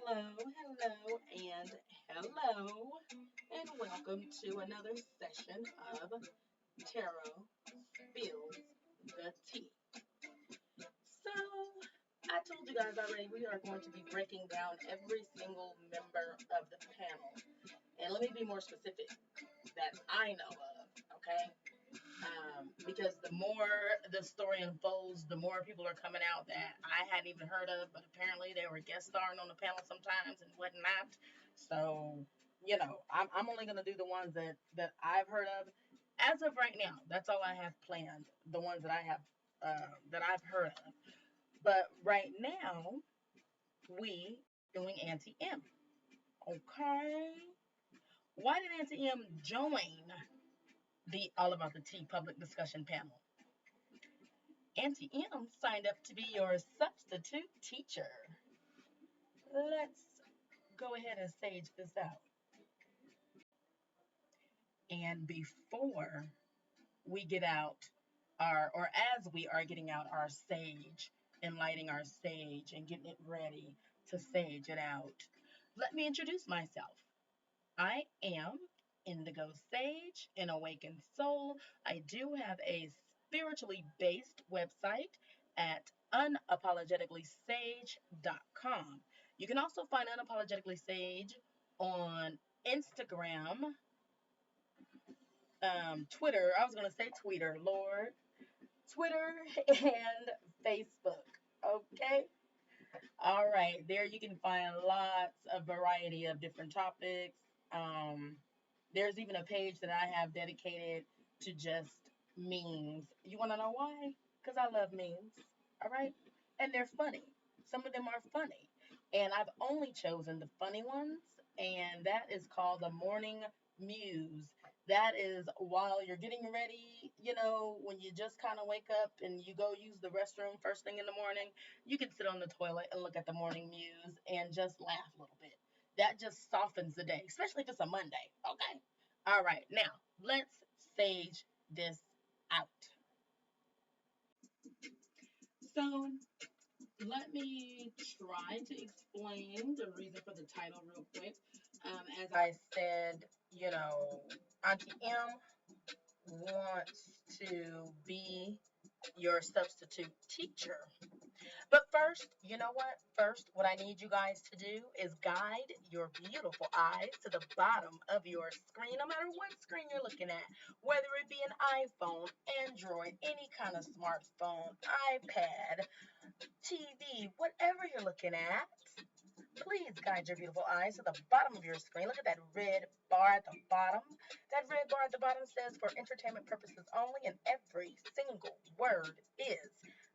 Hello, hello, and welcome to another session of Tarot Spills the Tea. So, I told you guys already we are going to be breaking down every single member of the panel. And let me be more specific that I know of, okay? Because the more the story unfolds, the more people are coming out that I hadn't even heard of, but apparently they were guest starring on the panel sometimes and whatnot. So, I'm only going to do the ones that I've heard of as of right now. That's all I have planned, the ones that I have that I've heard of. But right now, we doing Auntie M. Okay. Why did Auntie M join the All About the Tea public discussion panel? Auntie M signed up to be your substitute teacher. Let's go ahead and sage this out. And before we get out or as we are getting out our sage and lighting our sage and getting it ready to sage it out, let me introduce myself. I am Indigo Sage, an awakened soul. I do have a spiritually based website at unapologeticallysage.com. You can also find Unapologetically Sage on Instagram, Twitter. I was going to say Twitter, Lord. Twitter and Facebook. Okay? All right. There you can find lots of variety of different topics. There's even a page that I have dedicated to just memes. You want to know why? Because I love memes. All right? And they're funny. Some of them are funny. And I've only chosen the funny ones. And that is called the Morning Muse. That is while you're getting ready, when you just kind of wake up and you go use the restroom first thing in the morning, you can sit on the toilet and look at the Morning Muse and just laugh a little bit. That just softens the day, especially if it's a Monday. Okay. All right. Now, let's sage this out. So, let me try to explain the reason for the title real quick. As I said, Auntie M wants to be your substitute teacher. But first, you know what? First, what I need you guys to do is guide your beautiful eyes to the bottom of your screen, no matter what screen you're looking at, whether it be an iPhone, Android, any kind of smartphone, iPad, TV, whatever you're looking at. Please guide your beautiful eyes to the bottom of your screen. Look at that red bar at the bottom. That red bar at the bottom says for entertainment purposes only, and every single word is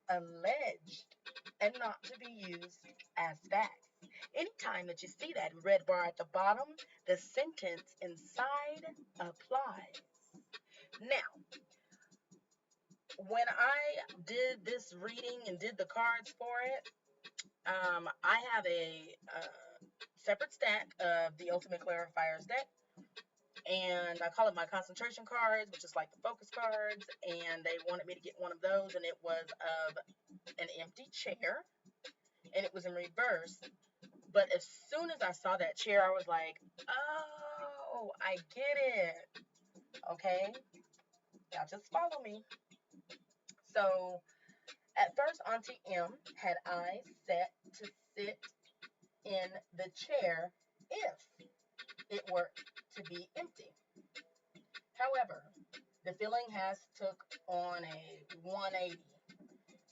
alleged and not to be used as facts. Anytime that you see that red bar at the bottom, the sentence inside applies. Now, when I did this reading and did the cards for it, I have a separate stack of the Ultimate Clarifiers deck, and I call it my concentration cards, which is like the focus cards, and they wanted me to get one of those, and it was of an empty chair, and it was in reverse. But as soon as I saw that chair, I was like, oh, I get it. Okay, now just follow me. So at first, Auntie M had eyes set to sit in the chair if it were to be empty. However, the feeling has took on a 180.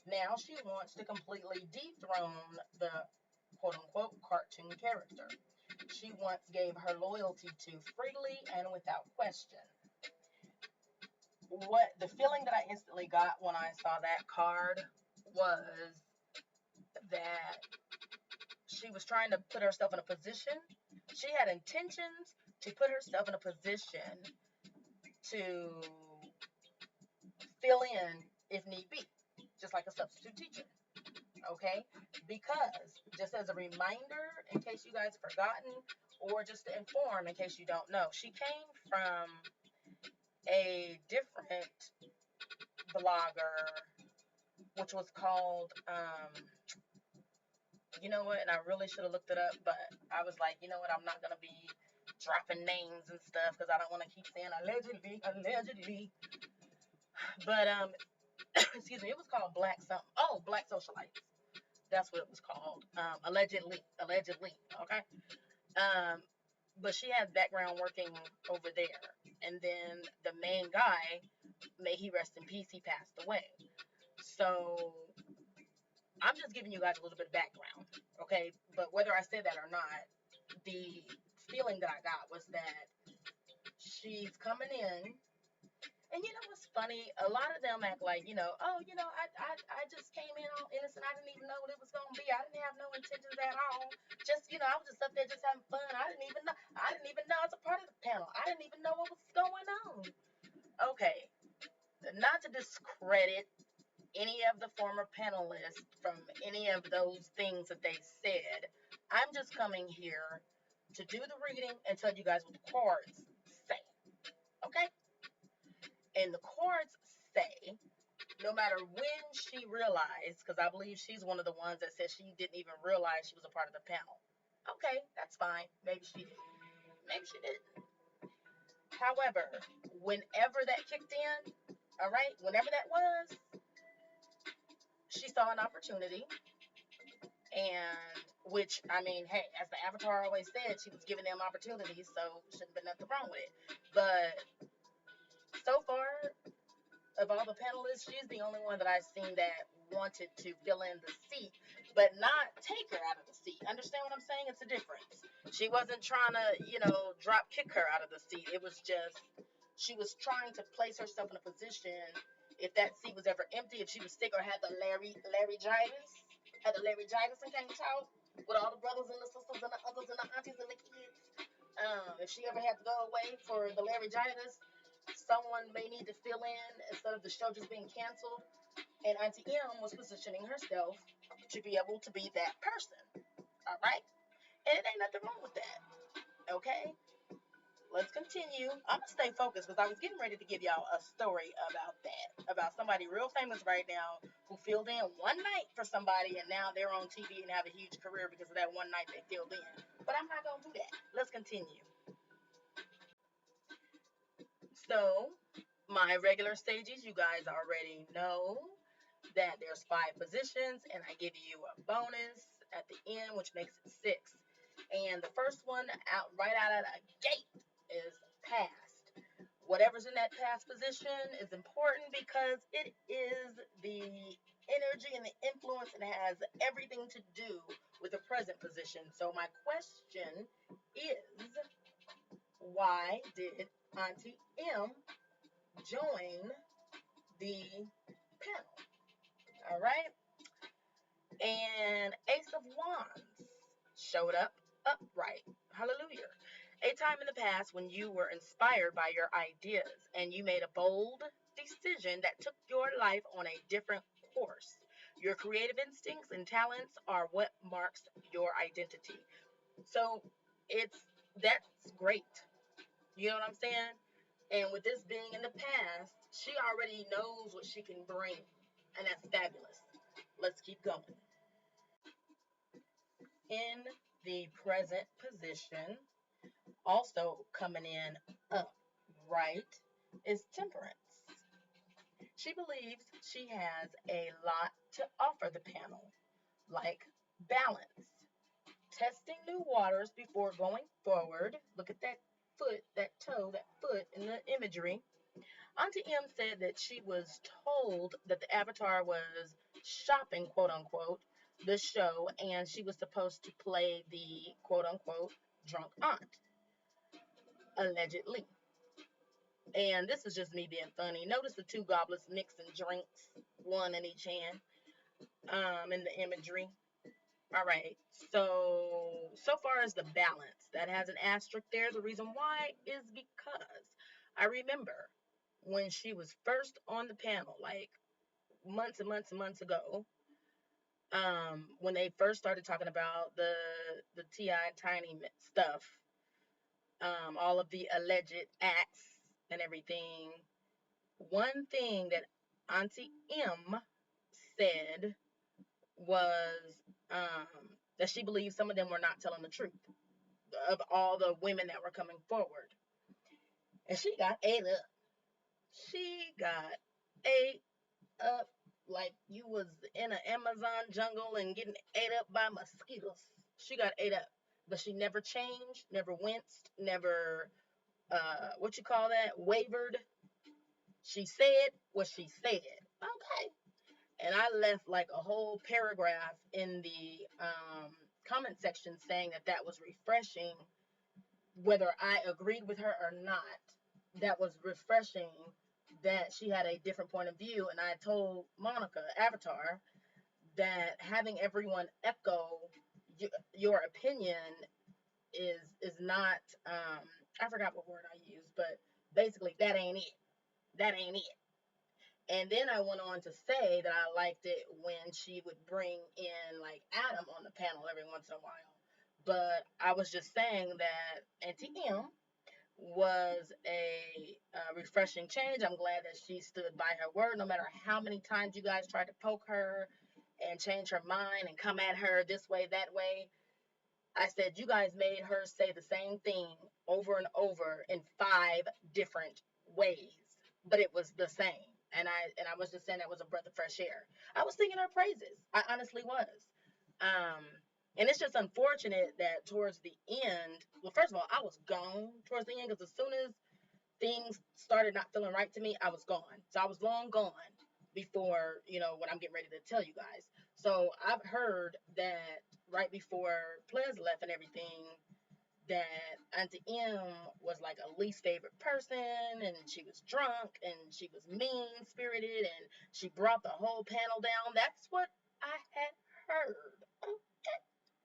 Now she wants to completely dethrone the quote-unquote cartoon character she once gave her loyalty to freely and without question. What the feeling that I instantly got when I saw that card was that she was trying to put herself in a position. She had intentions to put herself in a position to fill in if need be, just like a substitute teacher. Okay? Because, just as a reminder, in case you guys have forgotten, or just to inform in case you don't know, she came from a different blogger, which was called You know what? And I really should have looked it up, but I was like, you know what? I'm not gonna be dropping names and stuff because I don't want to keep saying allegedly, allegedly. But excuse me, it was called Black something. Oh, Black Socialites. That's what it was called. Allegedly, okay. But she has background working over there, and then the main guy, may he rest in peace, he passed away. So I'm just giving you guys a little bit of background, okay? But whether I said that or not, the feeling that I got was that she's coming in. And you know what's funny? A lot of them act like, oh, I just came in all innocent. I didn't even know what it was going to be. I didn't have no intentions at all. Just, I was just up there just having fun. I didn't even know. I didn't even know I was a part of the panel. I didn't even know what was going on. Okay. Not to discredit any of the former panelists from any of those things that they said. I'm just coming here to do the reading and tell you guys what the cards say. Okay? And the cards say, no matter when she realized, because I believe she's one of the ones that said she didn't even realize she was a part of the panel. Okay, that's fine. Maybe she did. Maybe she didn't. However, whenever that kicked in, all right, whenever that was, she saw an opportunity. And which, I mean, hey, as the Avatar always said, she was giving them opportunities, so shouldn't have been nothing wrong with it. But so far, of all the panelists, she's the only one that I've seen that wanted to fill in the seat, but not take her out of the seat. Understand what I'm saying? It's a difference. She wasn't trying to, drop kick her out of the seat. It was just, she was trying to place herself in a position if that seat was ever empty, if she was sick or had the laryngitis, and can't talk with all the brothers and the sisters and the uncles and the aunties and the kids. If she ever had to go away for the laryngitis, someone may need to fill in instead of the show just being canceled. And Auntie M was positioning herself to be able to be that person. All right? And it ain't nothing wrong with that. Okay? Let's continue. I'm going to stay focused because I was getting ready to give y'all a story about that. About somebody real famous right now who filled in one night for somebody and now they're on TV and have a huge career because of that one night they filled in. But I'm not going to do that. Let's continue. So, my regular stages, you guys already know that there's 5 positions and I give you a bonus at the end, which makes it 6. And the first one right out of the gate is past. Whatever's in that past position is important because it is the energy and the influence and has everything to do with the present position. So my question is, why did Auntie M join the panel? All right. And Ace of Wands showed up upright. Hallelujah. A time in the past when you were inspired by your ideas and you made a bold decision that took your life on a different course. Your creative instincts and talents are what marks your identity. So that's great. You know what I'm saying? And with this being in the past, she already knows what she can bring. And that's fabulous. Let's keep going. In the present position, also coming in upright, is Temperance. She believes she has a lot to offer the panel, like balance, testing new waters before going forward. Look at that foot, that toe, that foot in the imagery. Auntie M said that she was told that the Avatar was shopping, quote unquote, the show, and she was supposed to play the quote unquote drunk aunt, allegedly. And this is just me being funny. Notice the 2 goblets mixing drinks, one in each hand, in the imagery. All right, so far as the balance, that has an asterisk there. The reason why is because I remember when she was first on the panel, like months and months and months ago, when they first started talking about the T.I. and Tiny stuff, all of the alleged acts and everything, one thing that Auntie M said was, that she believed some of them were not telling the truth of all the women that were coming forward. And she got ate up. She got ate up like you was in an Amazon jungle and getting ate up by mosquitoes. She got ate up. But she never changed, never winced, never, wavered. She said what she said. Okay. And I left like a whole paragraph in the comment section saying that was refreshing, whether I agreed with her or not. That was refreshing that she had a different point of view. And I told Monica, Avatar, that having everyone echo your opinion is not, I forgot what word I used, but basically that ain't it. That ain't it. And then I went on to say that I liked it when she would bring in like Adam on the panel every once in a while. But I was just saying that Auntie M was a refreshing change. I'm glad that she stood by her word, no matter how many times you guys tried to poke her and change her mind and come at her this way, that way. I said you guys made her say the same thing over and over in 5 different ways, but it was the same. And I was just saying that was a breath of fresh air. I was singing her praises. I honestly was. And it's just unfortunate that towards the end, well, first of all, I was gone towards the end because as soon as things started not feeling right to me, I was gone. So I was long gone before, what I'm getting ready to tell you guys. So I've heard that right before Ples left and everything, that Auntie M was like a least favorite person, and she was drunk, and she was mean-spirited, and she brought the whole panel down. That's what I had heard. Okay.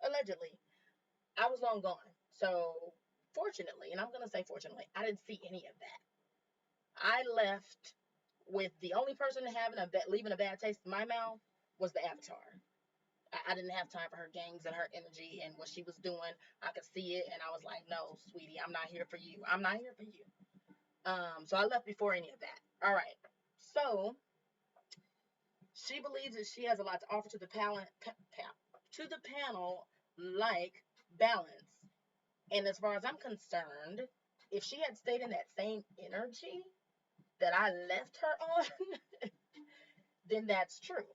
Allegedly. I was long gone. So, fortunately, and I'm going to say fortunately, I didn't see any of that. I left with the only person leaving a bad taste in my mouth was the Avatar. I didn't have time for her games and her energy and what she was doing. I could see it, and I was like, no, sweetie, I'm not here for you. I'm not here for you. So I left before any of that. All right. So she believes that she has a lot to offer to the panel, like balance. And as far as I'm concerned, if she had stayed in that same energy that I left her on, then that's true.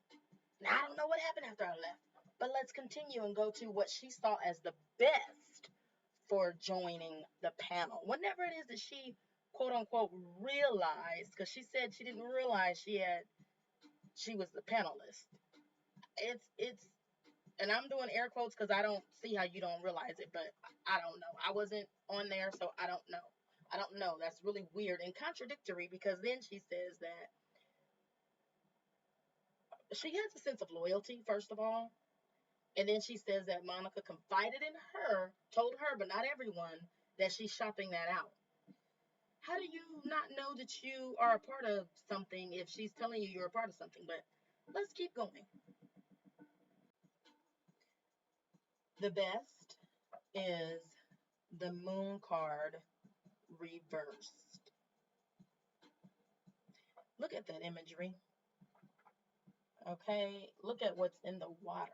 Now, I don't know what happened after I left, but let's continue and go to what she saw as the best for joining the panel. Whenever it is that she, quote unquote, realized, because she said she didn't realize she was the panelist. It's, and I'm doing air quotes because I don't see how you don't realize it, but I don't know. I wasn't on there, so I don't know. I don't know. That's really weird and contradictory, because then she says that she has a sense of loyalty, first of all. And then she says that Monica confided in her, told her, but not everyone, that she's shopping that out. How do you not know that you are a part of something if she's telling you you're a part of something? But let's keep going. The best is the moon card reversed. Look at that imagery. Okay, look at what's in the water.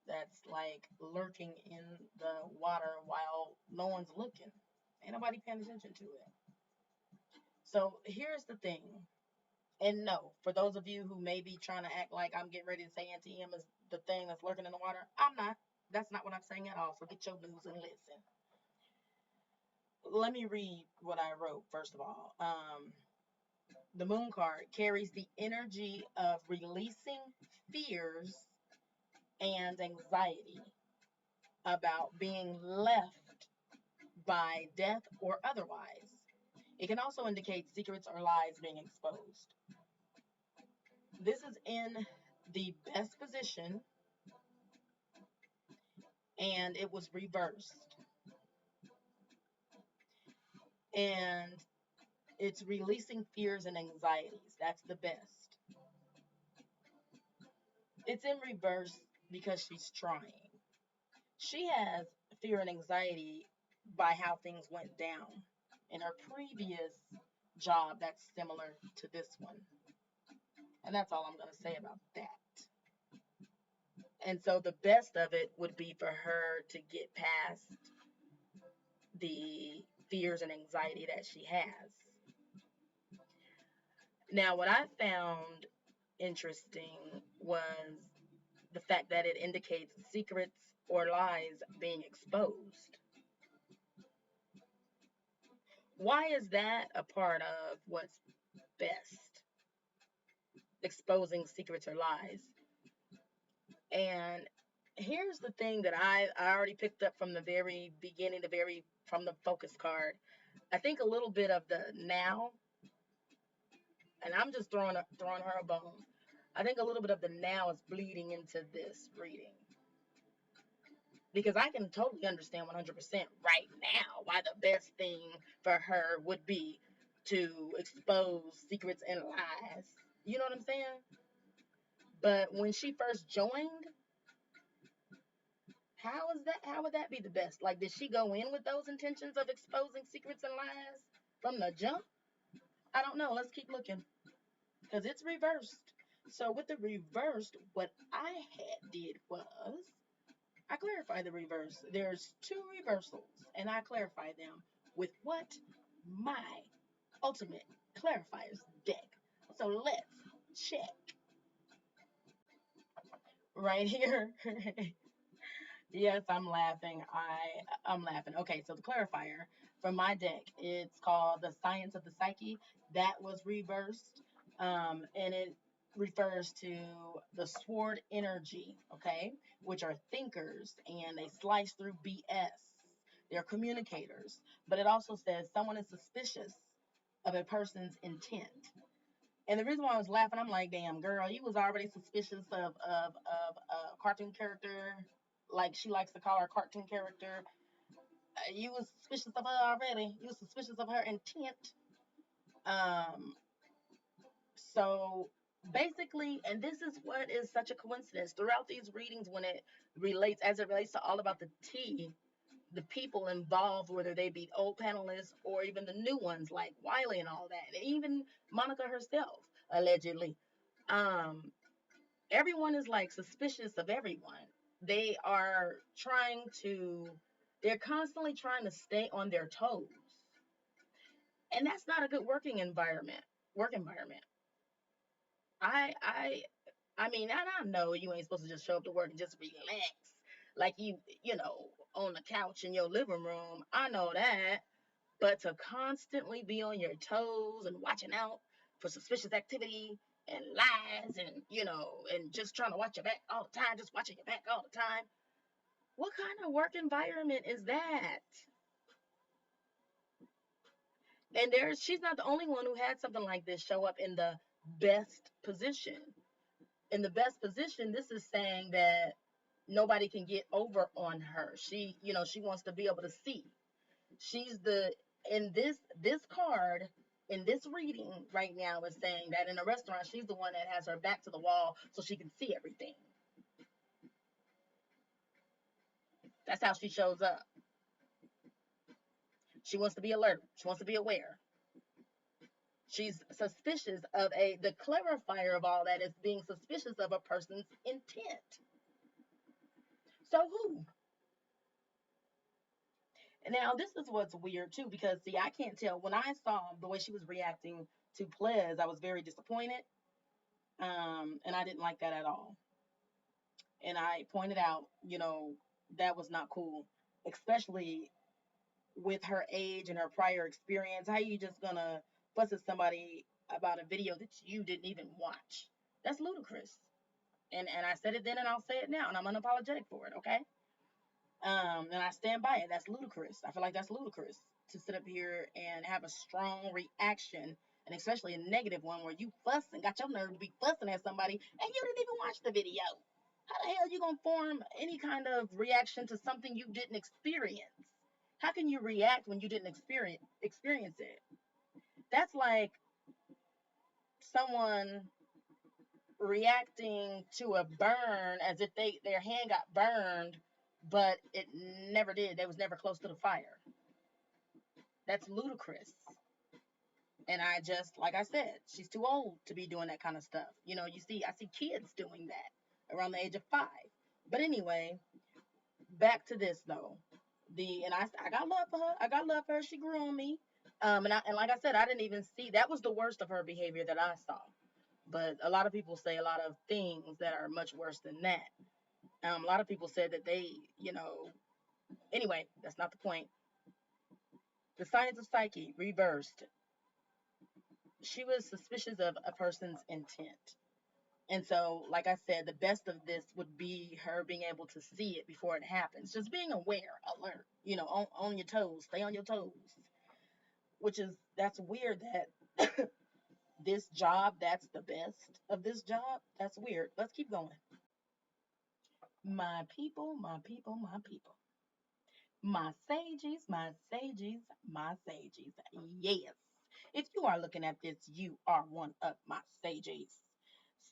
That's like lurking in the water while no one's looking. Ain't nobody paying attention to it. So here's the thing. And no, for those of you who may be trying to act like I'm getting ready to say Auntie M is the thing that's lurking in the water, I'm not. That's not what I'm saying at all. So get your news and listen. Let me read what I wrote, first of all. The moon card carries the energy of releasing fears and anxiety about being left by death or otherwise. It can also indicate secrets or lies being exposed. This is in the best position, and it was reversed. And it's releasing fears and anxieties. That's the best. It's in reverse because she's trying. She has fear and anxiety by how things went down in her previous job that's similar to this one. And that's all I'm going to say about that. And so the best of it would be for her to get past the fears and anxiety that she has. Now, what I found interesting was the fact that it indicates secrets or lies being exposed. Why is that a part of what's best? Exposing secrets or lies. And here's the thing that I already picked up from the very beginning, from the focus card. I think a little bit of the now, and I'm just throwing her a bone. I think a little bit of the now is bleeding into this reading. Because I can totally understand 100% right now why the best thing for her would be to expose secrets and lies. You know what I'm saying? But when she first joined, how would that be the best? Like, did she go in with those intentions of exposing secrets and lies from the jump? I don't know. Let's keep looking. Because it's reversed. So with the reversed, what I did was I clarified the reverse. There's 2 reversals, and I clarify them with what? My ultimate clarifiers deck. So let's check. Right here. Yes, I'm laughing. I'm laughing. Okay, so the clarifier from my deck, it's called the Science of the Psyche. That was reversed, and it refers to the sword energy, okay, which are thinkers and they slice through BS. They're communicators, but it also says someone is suspicious of a person's intent. And the reason why I was laughing, I'm like, damn, girl, you was already suspicious of a cartoon character, like she likes to call her cartoon character. You was suspicious of her already. You was suspicious of her intent. Um, so basically, and this is what is such a coincidence throughout these readings when it relates to All About the Tea, the people involved, whether they be old panelists or even the new ones like Wiley and all that, and even Monica herself, allegedly. Everyone is like suspicious of everyone. They are they're constantly trying to stay on their toes. And that's not a good work environment. I I I mean, and I know you ain't supposed to just show up to work and just relax like you know, on the couch in your living room. I know that. But to constantly be on your toes and watching out for suspicious activity and lies and, and just trying to watch your back all the time, just watching your back all the time. What kind of work environment is that? And she's not the only one who had something like this show up in the best position. In the best position, this is saying that nobody can get over on her. She wants to be able to see. She's in this card, in this reading right now, is saying that in a restaurant, she's the one that has her back to the wall so she can see everything. That's how she shows up. She wants to be alert. She wants to be aware. She's suspicious of the clarifier of all that is being suspicious of a person's intent. So who? Now, this is what's weird, too, because, see, I can't tell. When I saw the way she was reacting to Plez, I was very disappointed, and I didn't like that at all. And I pointed out, that was not cool, especially with her age and her prior experience. How you just gonna fuss at somebody about a video that you didn't even watch? That's ludicrous. And I said it then and I'll say it now, and I'm unapologetic for it, okay? And I stand by it. That's ludicrous. I feel like that's ludicrous to sit up here and have a strong reaction, and especially a negative one where you fuss and got your nerve to be fussing at somebody and you didn't even watch the video. How the hell are you gonna form any kind of reaction to something you didn't experience? How can you react when you didn't experience it? That's like someone reacting to a burn as if their hand got burned, but it never did. They was never close to the fire. That's ludicrous. And I just, like I said, she's too old to be doing that kind of stuff. I see kids doing that around the age of 5. But anyway, back to this though. I got love for her. I got love for her. She grew on me. And like I said, I didn't even see that was the worst of her behavior that I saw. But a lot of people say a lot of things that are much worse than that. A lot of people said that anyway, that's not the point. The science of psyche reversed. She was suspicious of a person's intent. And so, like I said, the best of this would be her being able to see it before it happens. Just being aware, alert, on your toes, stay on your toes. That's weird that this job, that's the best of this job. That's weird. Let's keep going. My people, my people, my people. My sages, my sages, my sages. Yes. If you are looking at this, you are one of my sages.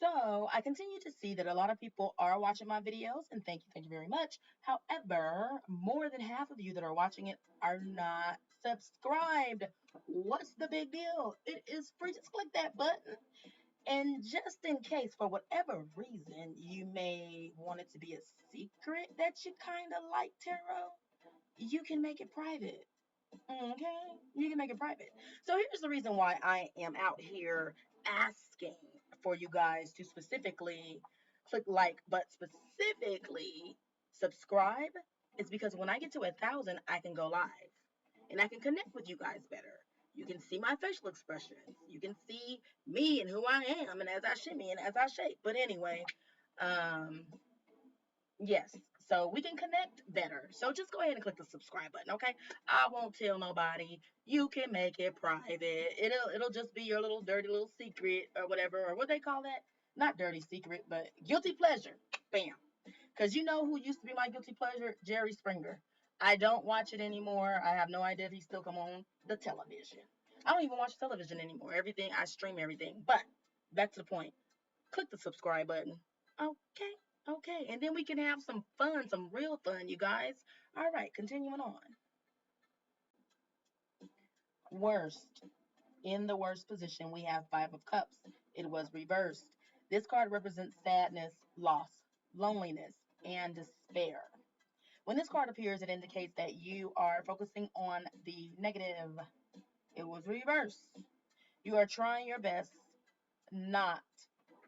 So I continue to see that a lot of people are watching my videos, and thank you very much. However, more than half of you that are watching it are not subscribed. What's the big deal? It is free. Just click that button. And just in case, for whatever reason, you may want it to be a secret that you kind of like tarot, you can make it private. Okay? You can make it private. So here's the reason why I am out here asking for you guys to specifically click like, but specifically subscribe. Is because when I get to 1,000, I can go live and I can connect with you guys better. You can see my facial expressions. You can see me and who I am, and as I shimmy and as I shake. But anyway, yes, so we can connect better. So just go ahead and click the subscribe button, okay? I won't tell nobody. You can make it private. It'll just be your little dirty little secret or whatever, or what they call that? Not dirty secret, but guilty pleasure. Bam. Because you know who used to be my guilty pleasure? Jerry Springer. I don't watch it anymore. I have no idea if he still come on the television. I don't even watch television anymore. Everything, I stream everything. But back to the point. Click the subscribe button. Okay. Okay. And then we can have some fun, some real fun, you guys. All right. Continuing on. Worst. In the worst position, we have Five of Cups. It was reversed. This card represents sadness, loss, loneliness, and despair. When this card appears, it indicates that you are focusing on the negative. It was reversed. You are trying your best not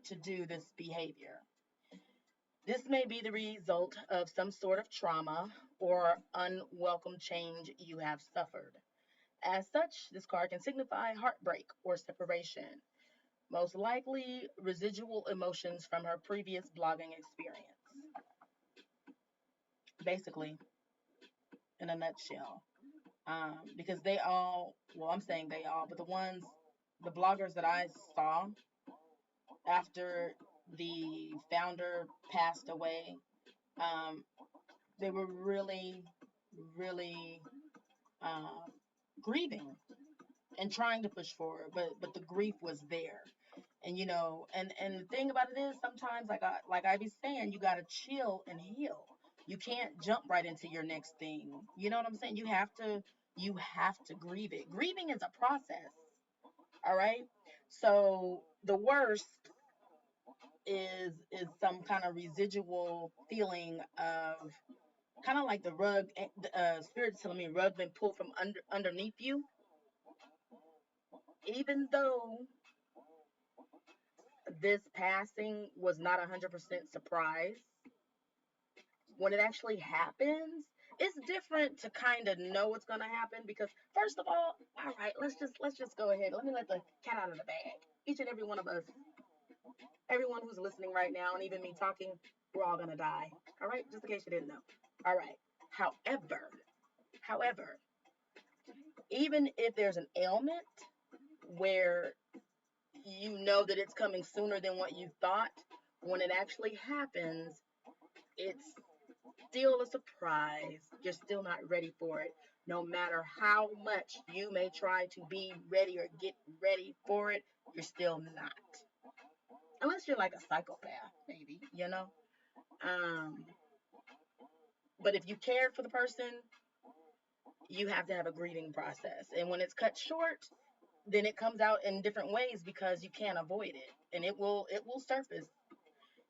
to do this behavior. This may be the result of some sort of trauma or unwelcome change you have suffered. As such, this card can signify heartbreak or separation, most likely residual emotions from her previous blogging experience. Basically, in a nutshell. Because they all, well, I'm saying they all, but the bloggers that I saw after the founder passed away, um, they were really, really grieving and trying to push forward, but the grief was there. And and the thing about it is sometimes like I be saying, you gotta chill and heal. You can't jump right into your next thing. You know what I'm saying? You have to grieve it. Grieving is a process. All right. So the worst is some kind of residual feeling of kind of like the rug, spirit's telling me rug been pulled from underneath you, even though this passing was not 100% surprise. When it actually happens, it's different to kind of know what's going to happen because first of all right, let's just go ahead. Let me let the cat out of the bag. Each and every one of us, everyone who's listening right now, and even me talking, we're all going to die. All right, just in case you didn't know. All right. However, even if there's an ailment where you know that it's coming sooner than what you thought, when it actually happens, it's still a surprise. You're still not ready for it. No matter how much you may try to be ready or get ready for it, you're still not. Unless you're like a psychopath, maybe. But if you cared for the person, you have to have a grieving process. And when it's cut short, then it comes out in different ways because you can't avoid it. And it will surface.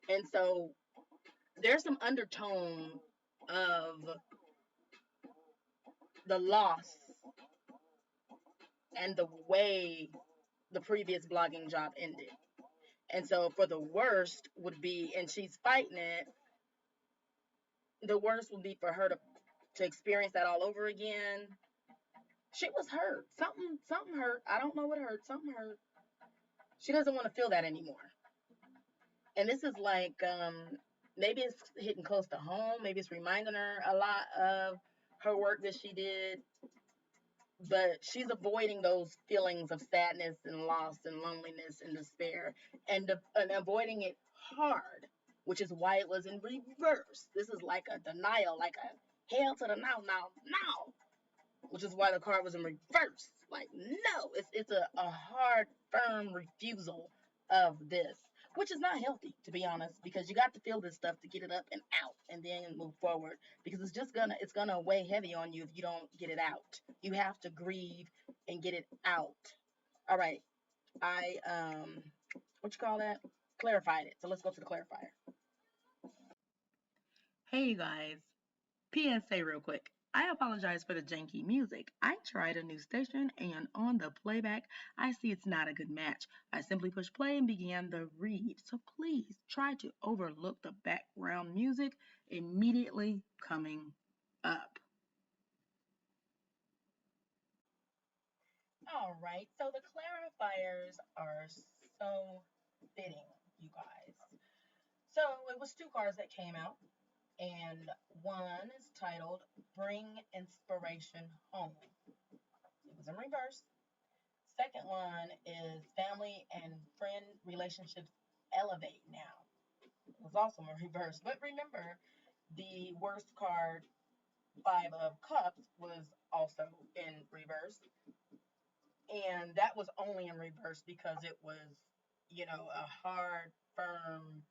And so there's some undertone of the loss and the way the previous blogging job ended. And so for the worst would be, and she's fighting it, the worst would be for her to experience that all over again. She was hurt. Something hurt. I don't know what hurt. Something hurt. She doesn't want to feel that anymore. And this is like, maybe it's hitting close to home. Maybe it's reminding her a lot of her work that she did. But she's avoiding those feelings of sadness and loss and loneliness and despair, and avoiding it hard, which is why it was in reverse. This is like a denial, like a hell to the now, which is why the card was in reverse. Like, no, it's a hard, firm refusal of this, which is not healthy, to be honest, because you got to feel this stuff to get it up and out and then move forward, because it's gonna weigh heavy on you if you don't get it out. You have to grieve and get it out. All right, I what you call that? Clarified it. So let's go to the clarifier. Hey, you guys. PSA real quick. I apologize for the janky music. I tried a new station and on the playback, I see it's not a good match. I simply pushed play and began the read. So please try to overlook the background music immediately coming up. All right, so the clarifiers are so fitting, you guys. So it was two cards that came out, and one is titled Bring Inspiration Home. It was in reverse. Second one is Family and Friend Relationships Elevate Now. It was also in reverse. But remember, the worst card, Five of Cups, was also in reverse. And that was only in reverse because it was, a hard, firm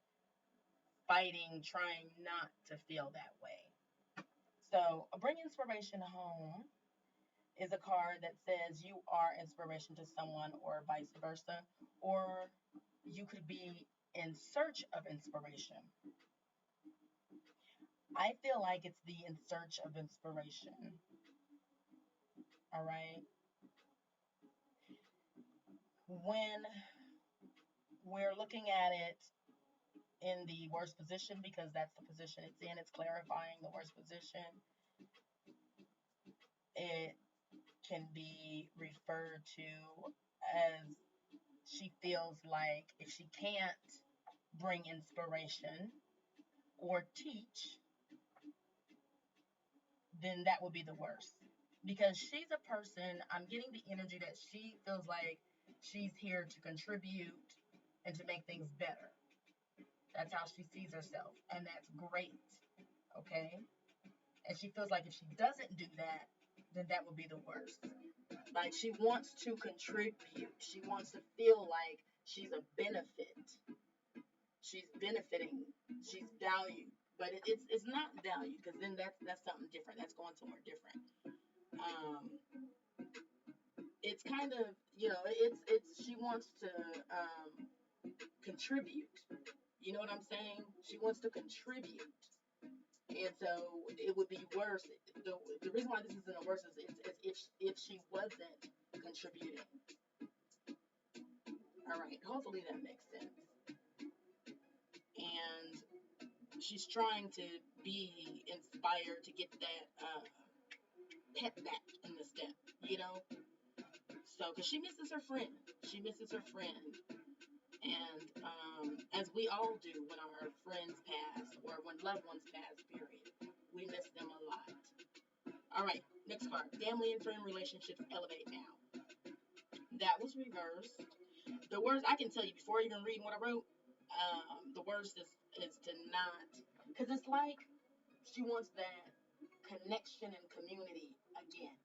fighting, trying not to feel that way. So, Bring Inspiration Home is a card that says you are inspiration to someone or vice versa, or you could be in search of inspiration. I feel like it's the in search of inspiration. All right. When we're looking at it in the worst position, because that's the position it's in, it's clarifying the worst position, it can be referred to as she feels like if she can't bring inspiration or teach, then that would be the worst. Because she's a person, I'm getting the energy that she feels like she's here to contribute and to make things better. That's how she sees herself, and that's great, okay? And she feels like if she doesn't do that, then that would be the worst. Like, she wants to contribute. She wants to feel like she's a benefit. She's benefiting. She's valued. But it's not valued, because then that's something different. That's going somewhere different. It's kind of, it's she wants to contribute. You know what I'm saying? She wants to contribute. And so it would be worse. The reason why this isn't worse is if she wasn't contributing. All right, hopefully that makes sense. And she's trying to be inspired to get that pep back in the step, So, because she misses her friend. She misses her friend. And as we all do when our friends pass or when loved ones pass, period, we miss them a lot. All right, next card. Family and friend relationships elevate now. That was reversed. The worst, I can tell you before even reading what I wrote, the worst is to not, because it's like she wants that connection and community again.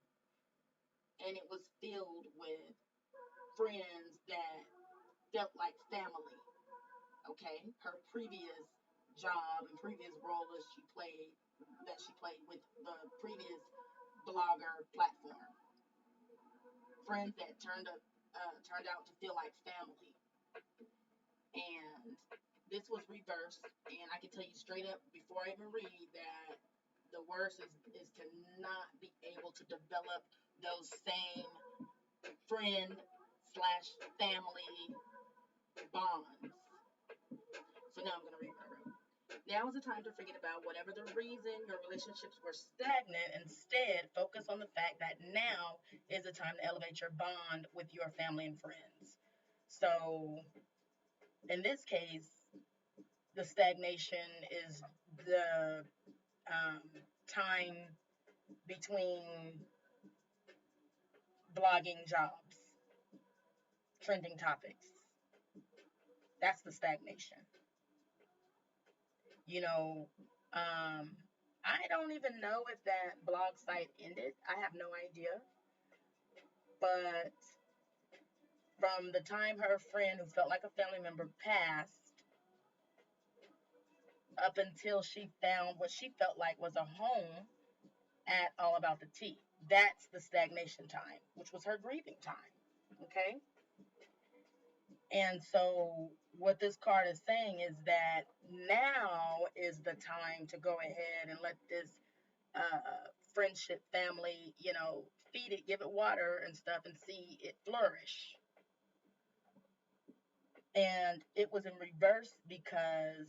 And it was filled with friends that felt like family. Okay, her previous job and previous role that she played with the previous blogger platform, friends that turned out to feel like family. And this was reversed, and I can tell you straight up before I even read that the worst is to not be able to develop those same friend slash family bonds. So now I'm going to read what I wrote. Now is the time to forget about whatever the reason your relationships were stagnant. Instead, focus on the fact that now is the time to elevate your bond with your family and friends. So in this case, the stagnation is the time between blogging jobs, trending topics. That's the stagnation. You know, I don't even know if that blog site ended. I have no idea. But from the time her friend, who felt like a family member, passed, up until she found what she felt like was a home at All About the Tea. That's the stagnation time, which was her grieving time. Okay? And so what this card is saying is that now is the time to go ahead and let this friendship, family, feed it, give it water and stuff, and see it flourish. And it was in reverse because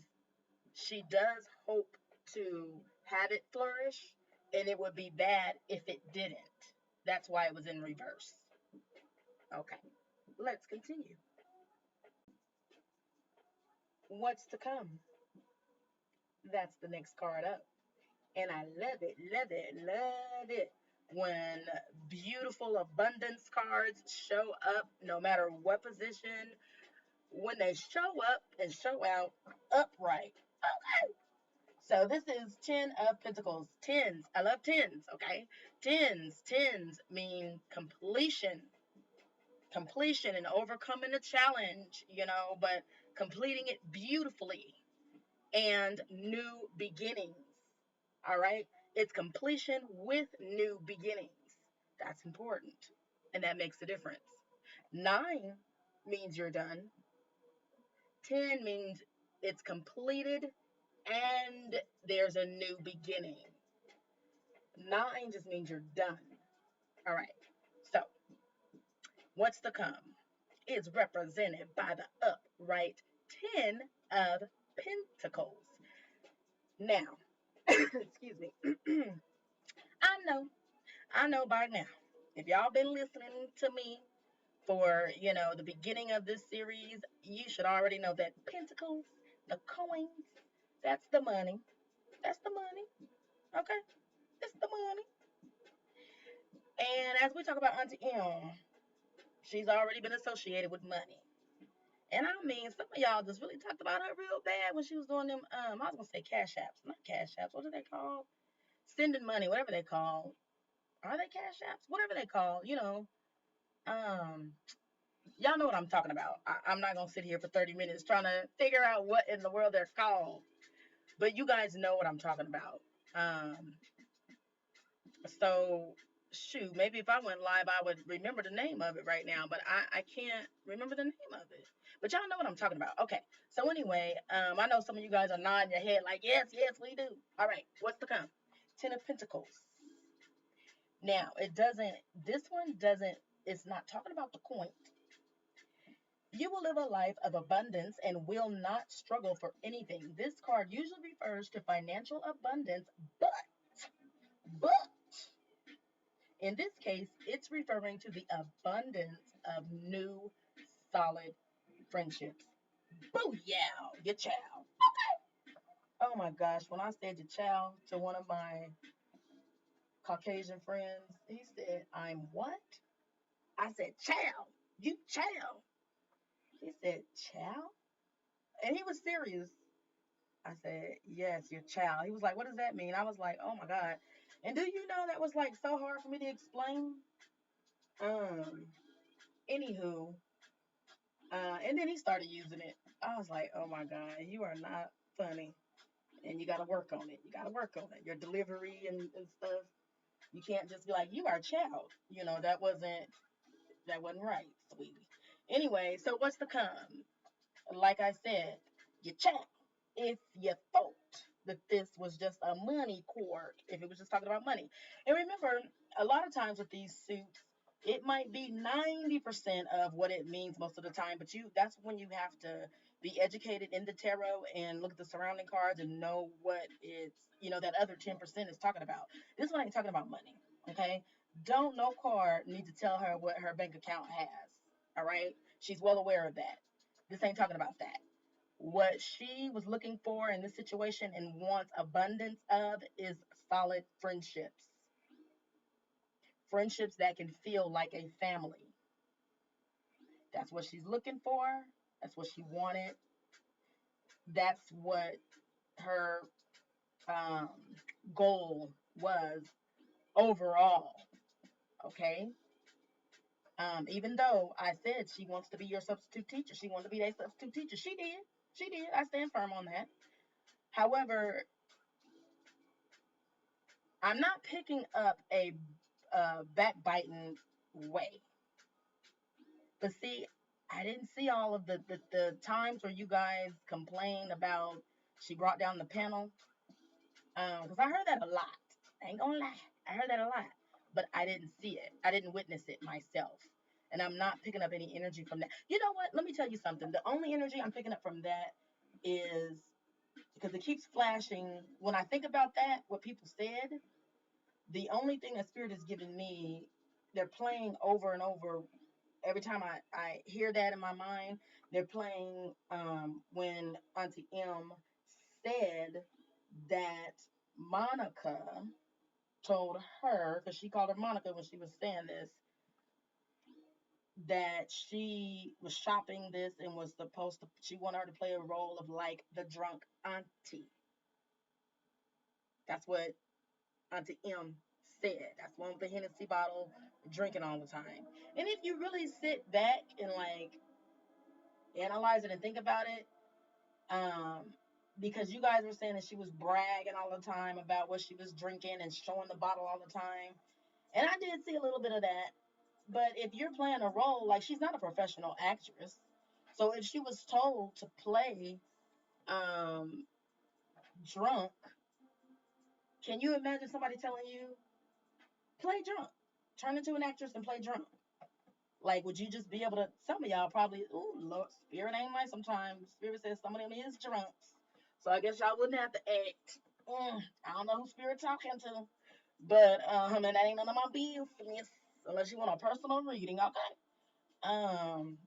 she does hope to have it flourish, and it would be bad if it didn't. That's why it was in reverse. Okay, let's continue. What's to come? That's the next card up. And I love it, love it, love it when beautiful abundance cards show up, no matter what position, when they show up and show out upright. Okay. So this is 10 of Pentacles. Tens. I love tens, okay? Tens mean completion. Completion and overcoming a challenge, but completing it beautifully, and new beginnings. All right? It's completion with new beginnings. That's important. And that makes a difference. 9 means you're done. 10 means it's completed and there's a new beginning. 9 just means you're done. All right. So, what's to come is represented by the upright 10 of Pentacles. Now, excuse me. I know by now. If y'all been listening to me for, the beginning of this series, you should already know that Pentacles, the coins, that's the money. That's the money. Okay? It's the money. And as we talk about Auntie M, she's already been associated with money. And I mean, some of y'all just really talked about her real bad when she was doing them, I was going to say cash apps. Not cash apps. What are they called? Sending money, whatever they call. Are they cash apps? Whatever they call, y'all know what I'm talking about. I'm not going to sit here for 30 minutes trying to figure out what in the world they're called. But you guys know what I'm talking about. So, shoot, maybe if I went live, I would remember the name of it right now. But I can't remember the name of it. But y'all know what I'm talking about. Okay. So, anyway, I know some of you guys are nodding your head like, yes, we do. All right. What's to come? 10 of Pentacles. Now, it's not talking about the coin. You will live a life of abundance and will not struggle for anything. This card usually refers to financial abundance, but in this case, it's referring to the abundance of new, solid friendships. Booyah, your child. Oh my gosh, when I said your child to one of my Caucasian friends, he said, I'm what? I said, child, you child. He said, child? And he was serious. I said, yes, your child. He was like, what does that mean? I was like, oh my God. And do you know that was like so hard for me to explain? Anywho, and then he started using it. I was like, oh my God, you are not funny. And you got to work on it. You got to work on it. Your delivery and stuff. You can't just be like, you are a child. That wasn't right, sweetie. Anyway, so what's to come? like I said, you check if you thought that this was just a money court, if it was just talking about money. And remember, a lot of times with these suits, it might be 90% of what it means most of the time, but that's when you have to be educated in the tarot and look at the surrounding cards and know what it's, that other 10% is talking about. This one ain't talking about money, okay? Don't no card need to tell her what her bank account has, all right? She's well aware of that. This ain't talking about that. What she was looking for in this situation and wants abundance of is solid friendships. Friendships that can feel like a family. That's what she's looking for. That's what she wanted. That's what her um, goal was overall. Okay? Even though I said she wants to be your substitute teacher, she wanted to be a substitute teacher. She did. She did. I stand firm on that. However, I'm not picking up a backbiting way. But see, I didn't see all of the times where you guys complained about she brought down the panel. Because I heard that a lot. I ain't gonna lie. I heard that a lot. But I didn't see it. I didn't witness it myself. And I'm not picking up any energy from that. You know what? Let me tell you something. The only energy I'm picking up from that is because it keeps flashing. When I think about that, what people said, the only thing that Spirit is giving me, they're playing over and over. Every time I hear that in my mind, they're playing when Auntie M said that Monica told her, because she called her Monica when she was saying this, that she was shopping this and was supposed to, she wanted her to play a role of like the drunk auntie. That's what Auntie M said. That's one with the Hennessy bottle, drinking all the time. And if you really sit back and like analyze it and think about it, because you guys were saying that she was bragging all the time about what she was drinking and showing the bottle all the time. And I did see a little bit of that. But if you're playing a role, like she's not a professional actress. So if she was told to play drunk, can you imagine somebody telling you, play drunk? Turn into an actress and play drunk. Like, would you just be able to? Some of y'all probably, ooh, Lord, Spirit ain't right sometimes. Spirit says some of them is drunks. So I guess y'all wouldn't have to act. I don't know who Spirit talking to. But, and that ain't none of my business. Unless you want a personal reading, okay?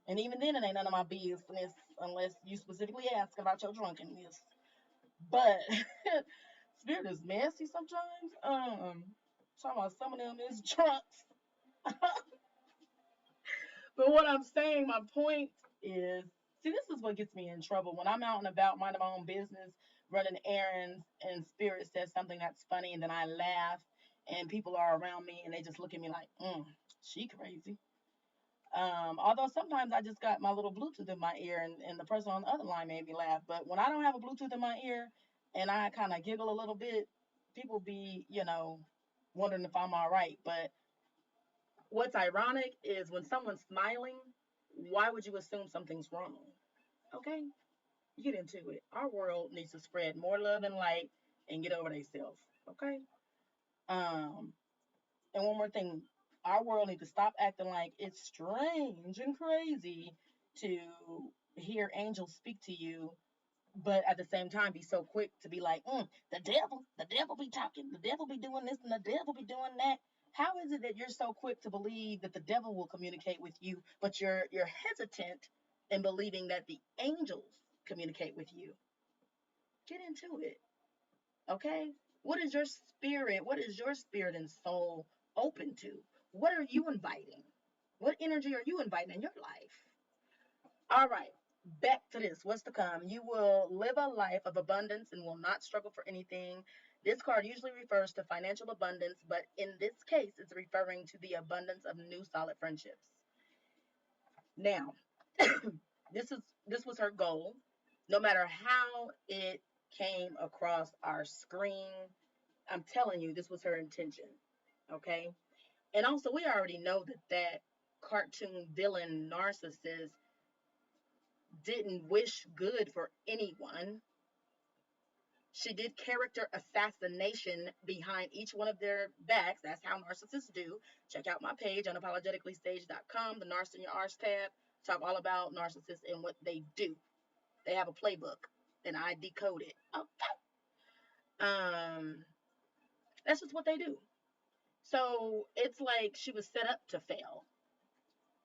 And even then, it ain't none of my business unless you specifically ask about your drunkenness. But Spirit is messy sometimes. Talking about some of them is drunks. But what I'm saying, my point is, see, this is what gets me in trouble when I'm out and about, minding my own business, running errands, and Spirit says something that's funny, and then I laugh, and people are around me, and they just look at me like, she crazy. Although sometimes I just got my little Bluetooth in my ear, and the person on the other line made me laugh. But when I don't have a Bluetooth in my ear, and I kind of giggle a little bit, people be, wondering if I'm all right. But what's ironic is when someone's smiling, why would you assume something's wrong? Okay? Get into it. Our world needs to spread more love and light and get over themselves. Okay? Um, and one more thing. Our world needs to stop acting like it's strange and crazy to hear angels speak to you, but at the same time be so quick to be like, the devil be talking, the devil be doing this, and the devil be doing that. How is it that you're so quick to believe that the devil will communicate with you, but you're hesitant in believing that the angels communicate with you? Get into it, okay? What is your spirit? What is your spirit and soul open to? What are you inviting? What energy are you inviting in your life? All right, back to this. What's to come? You will live a life of abundance and will not struggle for anything. This card usually refers to financial abundance, but in this case, it's referring to the abundance of new solid friendships. Now, this was her goal. No matter how it came across our screen, I'm telling you, this was her intention. Okay? And also, we already know that cartoon villain narcissist didn't wish good for anyone. She did character assassination behind each one of their backs. That's how narcissists do. Check out my page, unapologeticallystage.com, the Narc in Your Arse tab. Talk all about narcissists and what they do. They have a playbook, and I decode it. Okay. That's just what they do. So it's like she was set up to fail.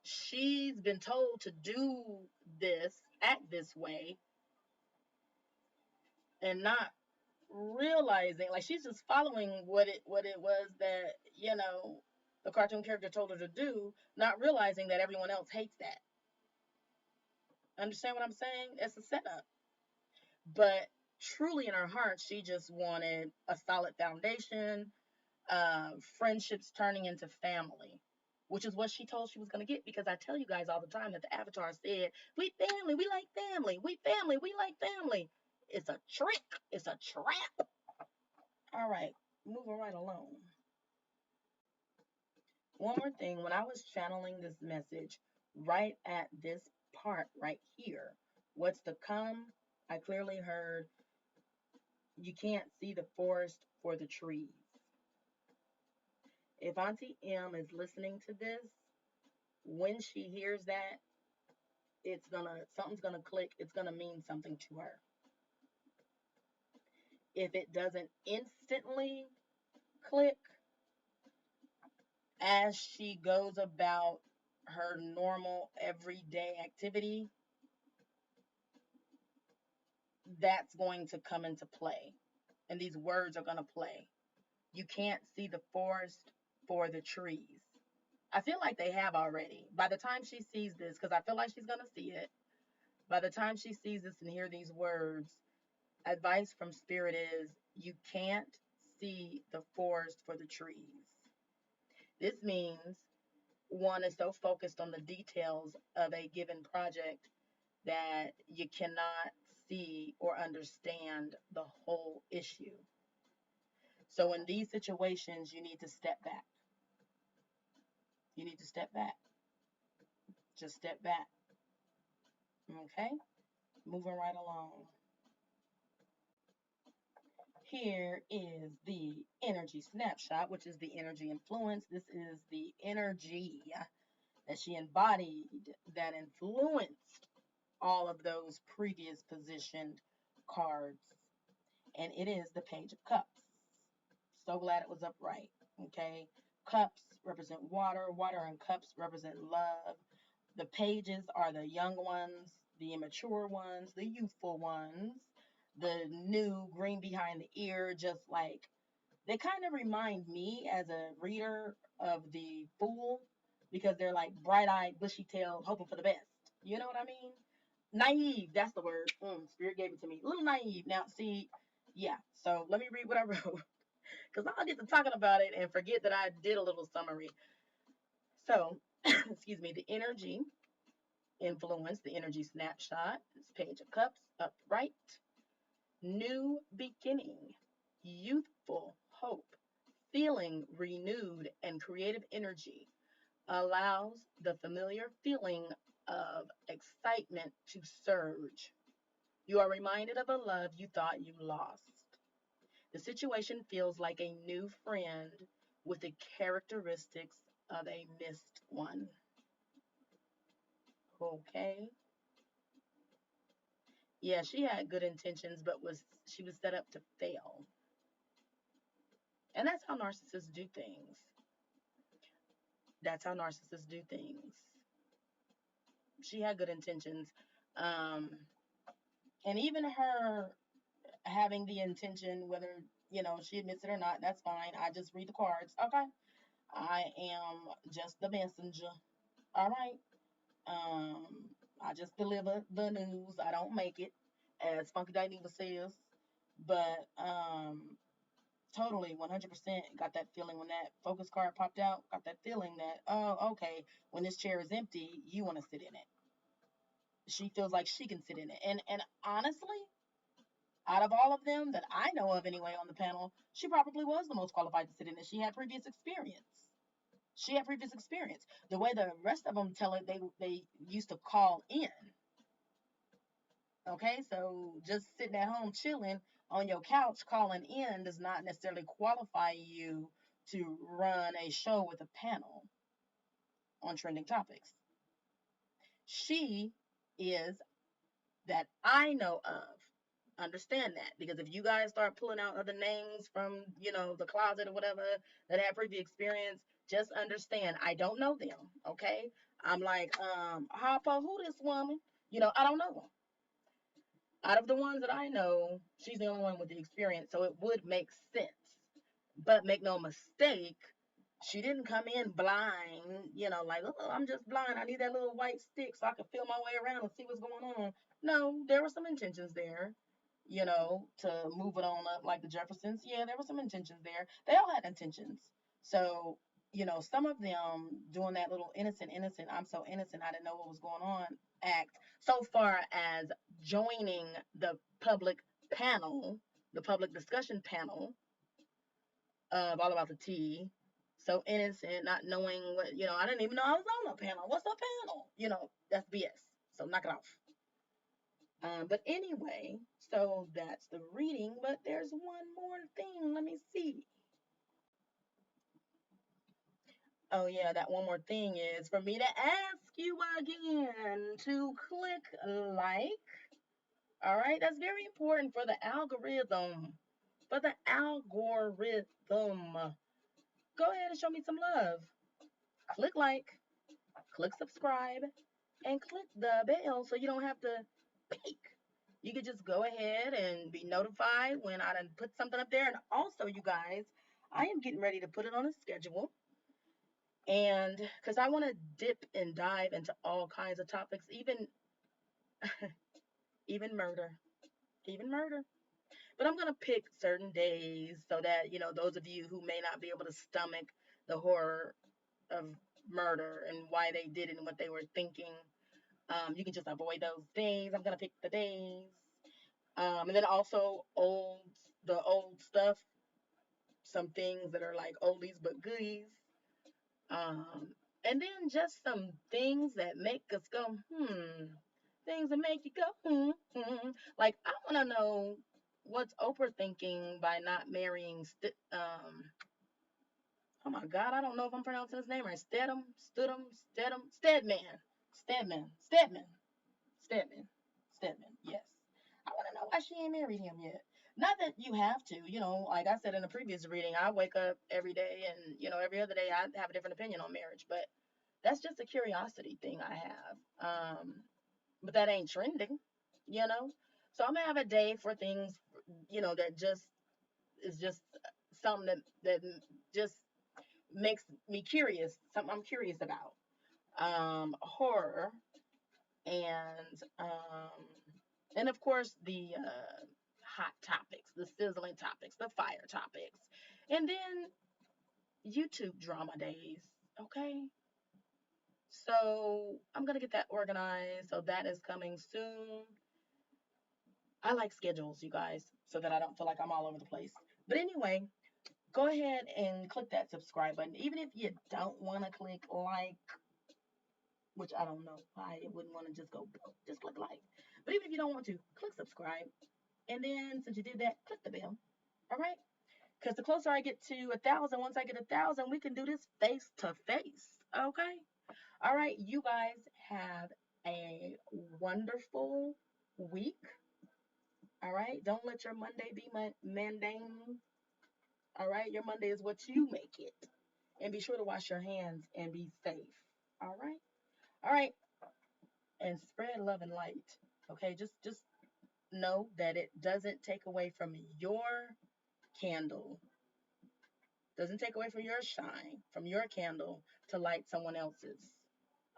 She's been told to do this, act this way, and not realizing, like, she's just following what it was that, the cartoon character told her to do, not realizing that everyone else hates that. Understand what I'm saying? It's a setup. But truly in her heart, she just wanted a solid foundation, friendships turning into family, which is what she told she was going to get. Because I tell you guys all the time that the avatar said, we family, we like family, we family, we like family. It's a trick. It's a trap. All right, moving right along. One more thing, when I was channeling this message right at this part right here, what's to come, I clearly heard, you can't see the forest for the trees. If Auntie M is listening to this, when she hears that, something's gonna click. It's gonna mean something to her. If it doesn't instantly click, as she goes about her normal everyday activity, that's going to come into play. And these words are going to play. You can't see the forest for the trees. I feel like they have already. By the time she sees this, because I feel like she's going to see it, by the time she sees this and hear these words, advice from Spirit is, you can't see the forest for the trees. This means one is so focused on the details of a given project that you cannot see or understand the whole issue. So in these situations, you need to step back. You need to step back. Just step back. Okay? Moving right along. Here is the energy snapshot, which is the energy influence. This is the energy that she embodied that influenced all of those previous positioned cards. And it is the Page of Cups. So glad it was upright. Okay? Cups represent water. Water and cups represent love. The pages are the young ones, the immature ones, the youthful ones, the new green behind the ear, just like they kind of remind me as a reader of the Fool, because they're like bright-eyed, bushy-tailed, hoping for the best. You know what I mean? Naive, that's the word. Spirit gave it to me. A little naive. Now, see, yeah. So let me read what I wrote, because I'll get to talking about it and forget that I did a little summary. So, excuse me, the energy influence, the energy snapshot, this Page of Cups, upright, new beginning, youthful hope, feeling renewed and creative energy, allows the familiar feeling of excitement to surge. You are reminded of a love you thought you lost. The situation feels like a new friend with the characteristics of a missed one. Okay. Yeah, she had good intentions, but she was set up to fail. And that's how narcissists do things. That's how narcissists do things. She had good intentions. And even her having the intention, whether, she admits it or not, that's fine. I just read the cards. Okay. I am just the messenger. All right. I just deliver the news. I don't make it, as Funky Dineva says. But totally 100% got that feeling when that focus card popped out. Got that feeling that, oh, okay, when this chair is empty, you want to sit in it. She feels like she can sit in it. And honestly, out of all of them that I know of anyway on the panel, she probably was the most qualified to sit in it. She had previous experience. The way the rest of them tell it, they used to call in. Okay, so just sitting at home chilling on your couch calling in does not necessarily qualify you to run a show with a panel on trending topics. She is, that I know of. Understand that, because if you guys start pulling out other names from, the closet or whatever that have previous experience, just understand I don't know them. Okay, I'm like, Harpo, who this woman? I don't know them. Out of the ones that I know, she's the only one with the experience, so it would make sense. But make no mistake, she didn't come in blind, like, oh, I'm just blind. I need that little white stick so I can feel my way around and see what's going on. No, there were some intentions there, to move it on up like the Jeffersons. Yeah, there were some intentions there. They all had intentions. So, some of them doing that little innocent, I'm so innocent, I didn't know what was going on act, so far as joining the public panel, the public discussion panel of All About the Tea. So innocent, not knowing what, I didn't even know I was on a panel. What's a panel? That's BS. So knock it off. But anyway, so that's the reading, but there's one more thing. Let me see. Oh, yeah, that one more thing is for me to ask you again to click like. All right, that's very important for the algorithm. For the algorithm. Go ahead and show me some love. Click like, click subscribe, and click the bell so you don't have to peek. You could just go ahead and be notified when I done put something up there. And also, you guys, I am getting ready to put it on a schedule. And because I want to dip and dive into all kinds of topics, even even murder. Even murder. But I'm going to pick certain days so that, those of you who may not be able to stomach the horror of murder and why they did it and what they were thinking, you can just avoid those days. I'm going to pick the days. And then also the old stuff, some things that are like oldies but goodies. And then just some things that make us go, things that make you go, Like, I want to know, what's Oprah thinking by not marrying, oh my God, I don't know if I'm pronouncing his name right. Stedman, yes. I want to know why she ain't married him yet. Not that you have to, like I said in the previous reading, I wake up every day and, every other day I have a different opinion on marriage, but that's just a curiosity thing I have. But that ain't trending, So I'm gonna have a day for things, that just is just something that just makes me curious, something I'm curious about. Horror and of course the hot topics, the sizzling topics, the fire topics, and then YouTube drama days. Okay, so I'm gonna get that organized. So that is coming soon. I like schedules, you guys, so that I don't feel like I'm all over the place. But anyway, go ahead and click that subscribe button. Even if you don't want to click like, which I don't know why it wouldn't want to just click like. But even if you don't want to, click subscribe. And then since you did that, click the bell. All right? Because the closer I get to 1,000, once I get 1,000, we can do this face to face. Okay? All right, you guys have a wonderful week. All right? Don't let your Monday be mundane. All right? Your Monday is what you make it. And be sure to wash your hands and be safe. All right? All right. And spread love and light. Okay? Just know that it doesn't take away from your candle. Doesn't take away from your shine, from your candle to light someone else's.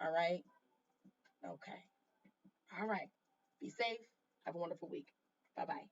All right? Okay. All right. Be safe. Have a wonderful week. Bye-bye.